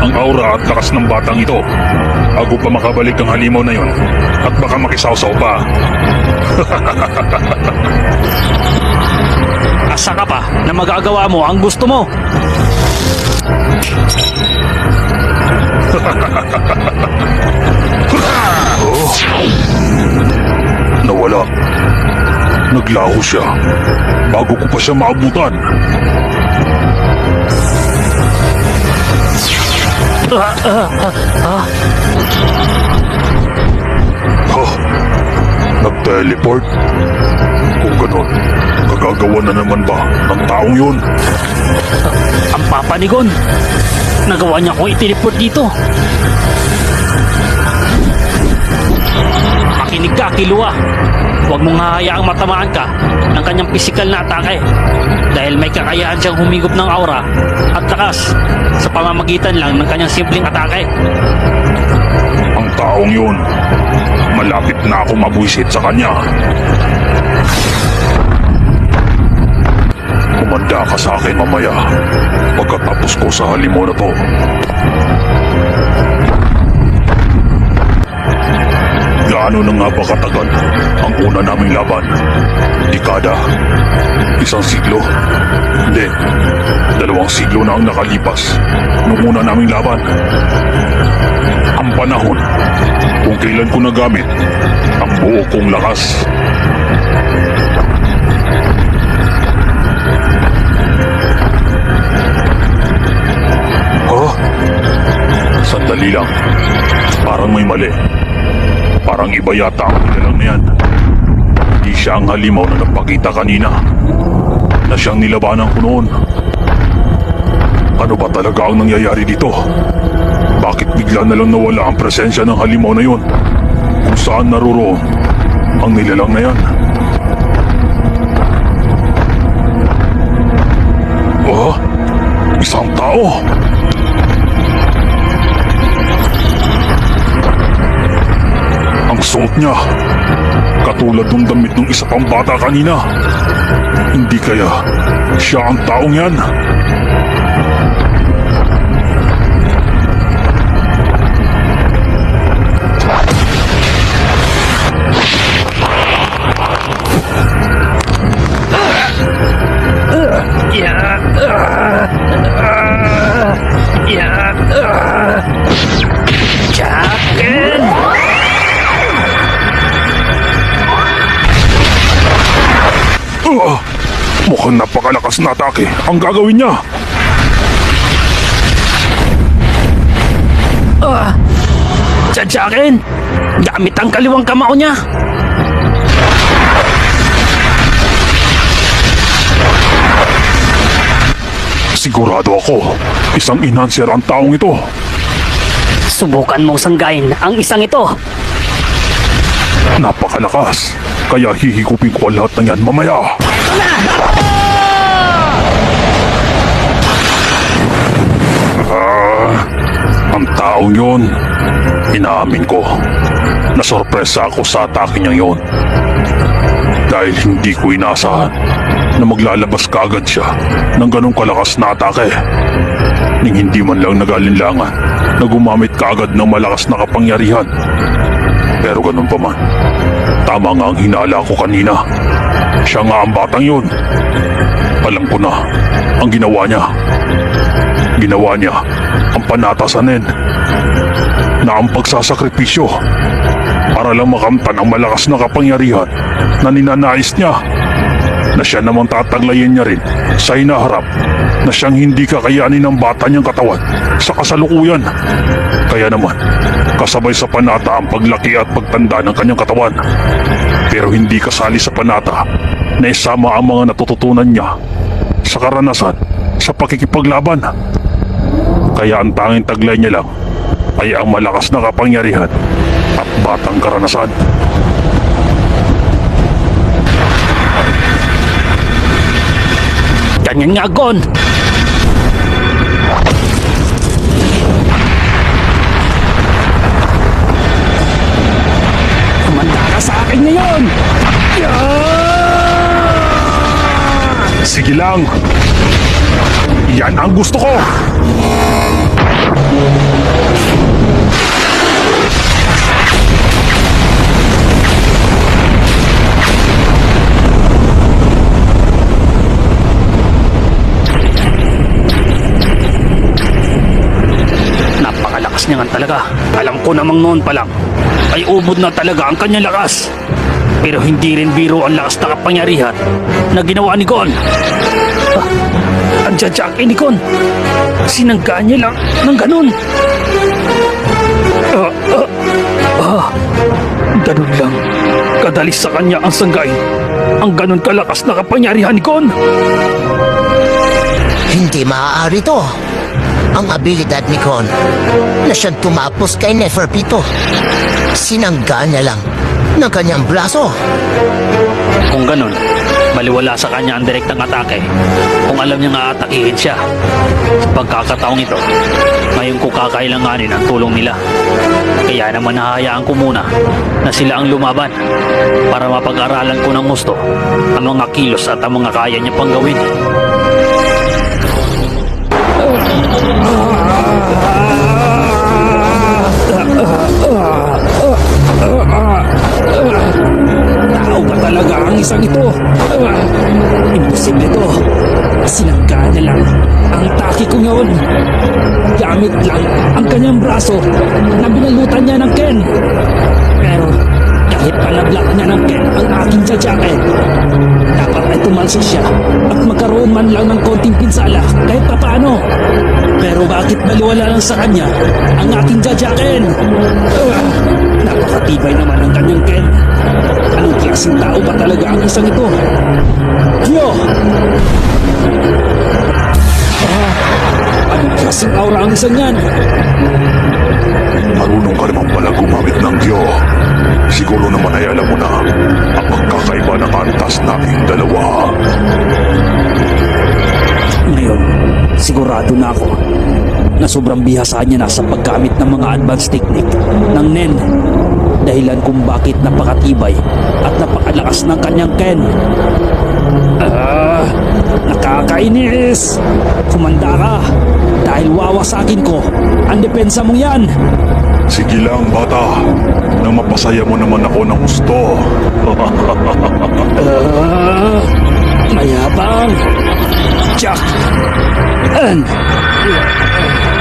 ang aura at lakas ng batang ito bago pa makabalik ang halimaw na yon at baka makisawsaw pa. Asa ka pa na magagawa mo ang gusto mo? Oh. Nawala. Naglaho siya bago ko pa siya maabutan. Nag-teleport? Kung ganon, magagawa na naman ba ng taong yun? Ang papanigon. Nagawa niya kong iteleport dito. Makinig ka, Killua. Huwag mong hahayaang matamaan ka ng kanyang pisikal na atake dahil may kakayahan siyang humigop ng aura at lakas sa pamamagitan lang ng kanyang simpleng atake. Ang taong yun, malapit na ako mabuisit sa kanya. Kumanda ka sa akin mamaya pagkatapos ko sa halimaw na to. Gaano na nga ba katagal ang una naming laban? Dekada? Isang siglo? Hindi. 2 siglo na ang nakalipas nung una naming laban. Ang panahon kung kailan ko nagamit ang buo kong lakas. Sandali lang. Parang may mali. Parang iba yata ang nilalang na yan. Hindi siya ang halimaw na nagpakita kanina na siyang nilabanan ko noon. Ano ba talaga ang nangyayari dito? Bakit bigla na lang nawala ang presensya ng halimaw na yun? Kung saan naroroon ang nilalang na yan? Oh, isang tao! Ang suot niya, katulad ng damit ng isa pang bata kanina. Hindi kaya siya ang taong yan? Jacken! Mukhang napakalakas na atake ang gagawin niya. Jacken! Gamit ang kaliwang kamao niya! Sigurado ako, isang enhancer ang taong ito. Subukan mong sanggain ang isang ito. Napakalakas, kaya hihigupin ko ang lahat ng yan mamaya. Ang taong yun, inaamin ko, nasorpresa ako sa atake niya yun. Dahil hindi ko inasahan na maglalabas kaagad siya ng ganong kalakas na atake. Ning hindi man lang nag-alinlangan na gumamit kaagad ng malakas na kapangyarihan. Pero ganun pa man, tama nga ang hinala ko kanina. Siya nga ang batang yun. Alam ko na ang ginawa niya. Ginawa niya ang panatasanin na ang pagsasakripisyo para lang makamtan ang malakas na kapangyarihan na ninanais niya, na siya namang tataglayin niya rin sa hinaharap na siyang hindi kakayanin ng bata niyang katawan sa kasalukuyan. Kaya naman, kasabay sa panata ang paglaki at pagtanda ng kanyang katawan. Pero hindi kasali sa panata na isama ang mga natututunan niya sa karanasan sa pakikipaglaban. Kaya ang tanging taglay niya lang ay ang malakas na kapangyarihan at batang karanasan. Ganyan nga, Gon! Kumanda ka sa akin ngayon! Sige lang! Yan ang gusto ko! niya nga talaga. Alam ko namang noon pa lang ay ubod na talaga ang kanyang lakas. Pero hindi rin biro ang lakas na kapangyarihan na ginawa ni Gon. Ang Jajaki ni Gon, sinanggaan niya lang ng ganun. Ganun lang. Kadali sa kanya ang sanggain. Ang ganun kalakas na kapangyarihan ni Gon. Hindi maaari to. Ang abilidad ni Gon na siyang tumapos kay Neferpito. Sinanggaan niya lang ng kanyang braso. Kung ganun, baliwala sa kanya ang direktang atake kung alam niya nga atakihin siya. Sa pagkakataong ito, ngayon ko kakailanganin ang tulong nila. Kaya naman nahahayaan ko muna na sila ang lumaban para mapag-aralan ko ng gusto ang mga kilos at ang mga kaya niya pang gawin. Tao ba talaga ang isang ito? Imposible to. Sinanggaan niya lang ang taki ko ngayon. Gamit lang ang kanyang braso na binalutan niya ng Ken. Pero kahit palablak niya ng Ken ang aking Jajaki, dapat ay tumalsik siya at magkaroon man lang ng konting pinsala kahit papaano. Pero bakit baliwala lang sa kanya ang aking Jajaki? Napakatibay naman ang kanyang Ken. Anong klaseng tao ba talaga ang isang ito? Kyo! Anong klaseng aura ang isang yan? Marunong ka naman pala gumamit ng Gyo. Siguro naman ay alam mo na ang pagkakaiba ng antas nating dalawa. Ngayon, sigurado na ako na sobrang bihasa niya na sa paggamit ng mga advanced technique ng Nen. Dahilan kung bakit napakatibay at napakalakas ng kanyang Ken. Nakakainis! Kumanda ka dahil wawasakin ko ang depensa mong yan. Sige lang, bata. Nang mapasaya mo naman ako ng gusto. Mayabang! Jack!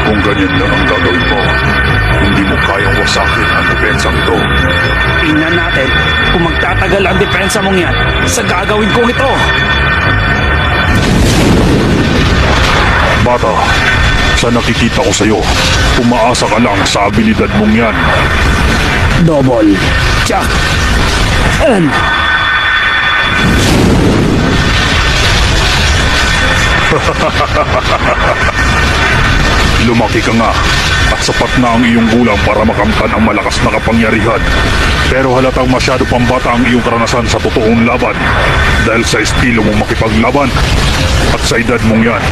Kung ganyan lang ang gagawin mo, hindi mo kayang wasakin ang depensang ito. Tingnan natin kung magtatagal ang depensa mong yan sa gagawin kong ito. Bata, sa nakikita ko sa'yo, umaasa ka lang sa abilidad mong yan. Double. Jack! Lumaki ka nga at sapat na ang iyong gulang para makamtan ang malakas na kapangyarihan. Pero halatang masyado pang bata ang iyong karanasan sa totoong laban dahil sa estilo mong makipaglaban. At sa edad mong yan,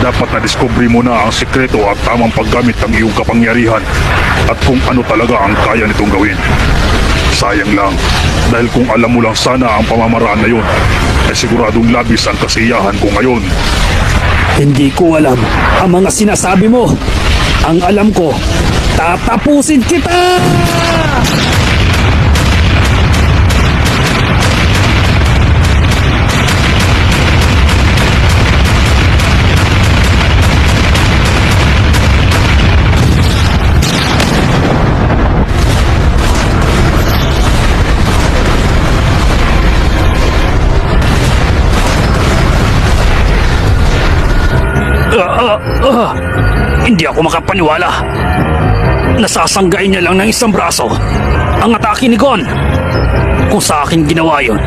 dapat na-discovery mo na ang sikreto at tamang paggamit ng iyong kapangyarihan at kung ano talaga ang kaya nitong gawin. Sayang lang, dahil kung alam mo lang sana ang pamamaraan na yun, ay siguradong labis ang kasiyahan ko ngayon. Hindi ko alam ang mga sinasabi mo. Ang alam ko, tatapusin kita! Hindi ako makapaniwala. Nasasanggain niya lang ng isang braso ang atake ni Gon. Kung sa akin ginawa yun,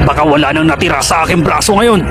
baka wala nang natira sa aking braso ngayon.